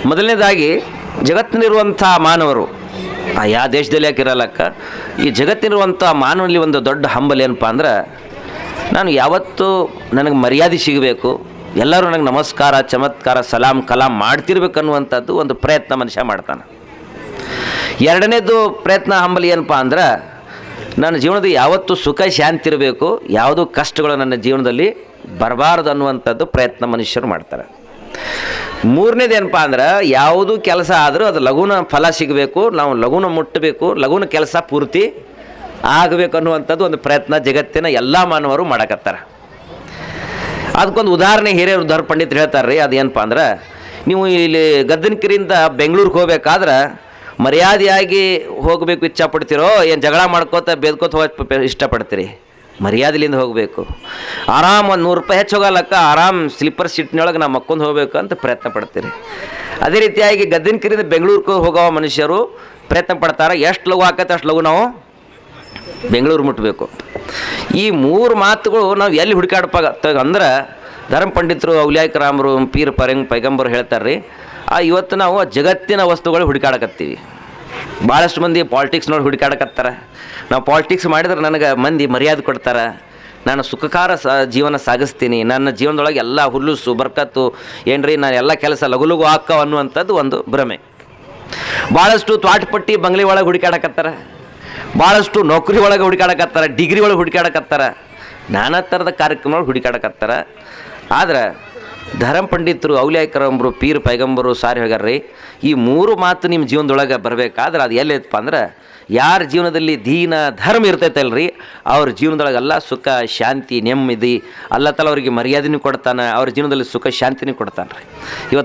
ಮೊದಲನೇದಾಗಿ ಜಗತ್ತಿನಿರುವಂಥ ಮಾನವರು ಯಾವ ದೇಶದಲ್ಲಿ ಯಾಕಿರಲ್ಲಕ್ಕ, ಈ ಜಗತ್ತಿನಿರುವಂಥ ಮಾನವನಲ್ಲಿ ಒಂದು ದೊಡ್ಡ ಹಂಬಲ್ ಏನಪ್ಪ ಅಂದ್ರೆ, ನಾನು ಯಾವತ್ತೂ ನನಗೆ ಮರ್ಯಾದೆ ಸಿಗಬೇಕು, ಎಲ್ಲರೂ ನನಗೆ ನಮಸ್ಕಾರ ಚಮತ್ಕಾರ ಸಲಾಂ ಕಲಾಂ ಮಾಡ್ತಿರ್ಬೇಕು ಅನ್ನುವಂಥದ್ದು ಒಂದು ಪ್ರಯತ್ನ ಮನುಷ್ಯ ಮಾಡ್ತಾನೆ. ಎರಡನೇದು ಪ್ರಯತ್ನ ಹಂಬಲ್ ಏನಪ್ಪ ಅಂದ್ರೆ, ನನ್ನ ಜೀವನದಲ್ಲಿ ಯಾವತ್ತೂ ಸುಖ ಶಾಂತಿ ಇರಬೇಕು, ಯಾವುದೂ ಕಷ್ಟಗಳು ನನ್ನ ಜೀವನದಲ್ಲಿ ಬರಬಾರ್ದು ಅನ್ನುವಂಥದ್ದು ಪ್ರಯತ್ನ ಮನುಷ್ಯರು ಮಾಡ್ತಾರೆ. ಮೂರನೇದು ಏನಪ್ಪ ಅಂದ್ರೆ, ಯಾವುದು ಕೆಲಸ ಆದರೂ ಅದು ಲಘುನ ಫಲ ಸಿಗಬೇಕು, ನಾವು ಲಘುನ ಮುಟ್ಟಬೇಕು, ಲಘುನ ಕೆಲಸ ಪೂರ್ತಿ ಆಗಬೇಕು ಅನ್ನುವಂಥದ್ದು ಒಂದು ಪ್ರಯತ್ನ ಜಗತ್ತಿನ ಎಲ್ಲ ಮಾನವರು ಮಾಡಕತ್ತಾರೆ. ಅದಕ್ಕೊಂದು ಉದಾಹರಣೆ ಹಿರಿಯರು ಧರ್ ಪಂಡಿತರು ಹೇಳ್ತಾರೆ ರೀ. ಅದೇನಪ್ಪ ಅಂದ್ರೆ, ನೀವು ಇಲ್ಲಿ ಗದ್ದನಕೆರೆಯಿಂದ ಬೆಂಗಳೂರಿಗೆ ಹೋಗ್ಬೇಕಾದ್ರೆ ಮರ್ಯಾದೆಯಾಗಿ ಹೋಗಬೇಕು ಇಚ್ಛಾಪಡ್ತೀರೋ, ಏನು ಜಗಳ ಮಾಡ್ಕೋತ ಬೇದ್ಕೋತ ಹೋಗೋಕೆ ಇಷ್ಟಪಡ್ತೀರಿ? ಮರ್ಯಾದೆಲಿಂದ ಹೋಗಬೇಕು. ಆರಾಮ್ ಒಂದು ₹100 ಹೆಚ್ಚು ಹೋಗಲಕ್ಕ, ಆರಾಮ್ ಸ್ಲೀಪರ್ ಸೀಟ್ನೊಳಗೆ ನಾವು ಮಕ್ಕೊಂಡು ಹೋಗ್ಬೇಕು ಅಂತ ಪ್ರಯತ್ನ ಪಡ್ತೀರಿ. ಅದೇ ರೀತಿಯಾಗಿ ಗದ್ದನಕೆರೆಯಿಂದ ಬೆಂಗಳೂರಿಗೆ ಹೋಗೋ ಮನುಷ್ಯರು ಪ್ರಯತ್ನ ಪಡ್ತಾರೆ, ಎಷ್ಟು ಲಘು ಆಕತ್ತೆ ಅಷ್ಟು ಲಘು ನಾವು ಬೆಂಗಳೂರು ಮುಟ್ಟಬೇಕು. ಈ ಮೂರು ಮಾತುಗಳು ನಾವು ಎಲ್ಲಿ ಹುಡುಕಾಡಪ್ಪ ಅಂದ್ರೆ, ಧರ್ಮ ಪಂಡಿತರು ಔಲಿಯಾಕರಾಮರು ಪೀರ್ ಪೈಗಂಬರು ಹೇಳ್ತಾರೆ ರೀ. ಇವತ್ತು ನಾವು ಜಗತ್ತಿನ ವಸ್ತುಗಳು ಹುಡುಕಾಡಕತ್ತೀವಿ. ಭಾಳಷ್ಟು ಮಂದಿ ಪಾಲಿಟಿಕ್ಸ್ ನೋಡಿ ಹುಡುಕಾಡಕತ್ತಾರೆ. ನಾವು ಪಾಲಿಟಿಕ್ಸ್ ಮಾಡಿದ್ರೆ ನನಗೆ ಮಂದಿ ಮರ್ಯಾದೆ ಕೊಡ್ತಾರೆ, ನಾನು ಸುಖಕಾರ ಜೀವನ ಸಾಗಿಸ್ತೀನಿ, ನನ್ನ ಜೀವನದೊಳಗೆ ಎಲ್ಲ ಹುಲ್ಲುಸು ಬರ್ಕತ್ತು ಏನ್ರಿ, ನಾನು ಎಲ್ಲ ಕೆಲಸ ಲಘು ಲಘು ಹಾಕೋ ಅನ್ನುವಂಥದ್ದು ಒಂದು ಭ್ರಮೆ. ಭಾಳಷ್ಟು ತ್ವಾಟಪಟ್ಟಿ ಬಂಗ್ಲೆ ಒಳಗೆ ಹುಡುಕಾಡಕತ್ತಾರೆ, ಭಾಳಷ್ಟು ನೌಕರಿ ಒಳಗೆ ಹುಡುಕಾಡಕತ್ತಾರೆ, ಡಿಗ್ರಿ ಒಳಗೆ ಹುಡುಕಾಡಕತ್ತಾರೆ, ನಾನಾ ಥರದ ಕಾರ್ಯಕ್ರಮಗಳು ಹುಡುಕಾಡಕತ್ತಾರೆ. ಆದ್ರೆ ಧರ್ಮ ಪಂಡಿತರು ಔಲಿಯಾಕರಾಮರು ಪೀರ್ ಪೈಗಂಬರು ಸಾರಿ ಹೇಳ್ಯಾರ್ರಿ, ಈ ಮೂರು ಮಾತು ನಿಮ್ಮ ಜೀವನದೊಳಗೆ ಬರಬೇಕಾದ್ರೆ ಅದು ಎಲ್ಲೈತಪ್ಪ ಅಂದ್ರೆ, ಯಾರ ಜೀವನದಲ್ಲಿ ದೀನ ಧರ್ಮ ಇರ್ತೈತಲ್ರಿ ಅವ್ರ ಜೀವನದೊಳಗೆಲ್ಲ ಸುಖ ಶಾಂತಿ ನೆಮ್ಮದಿ, ಅಲ್ಲ ತಲ ಅವ್ರಿಗೆ ಮರ್ಯಾದೆನೂ ಕೊಡ್ತಾನೆ, ಅವ್ರ ಜೀವನದಲ್ಲಿ ಸುಖ ಶಾಂತಿನೂ ಕೊಡ್ತಾನೆ ರೀ. ಇವತ್ತು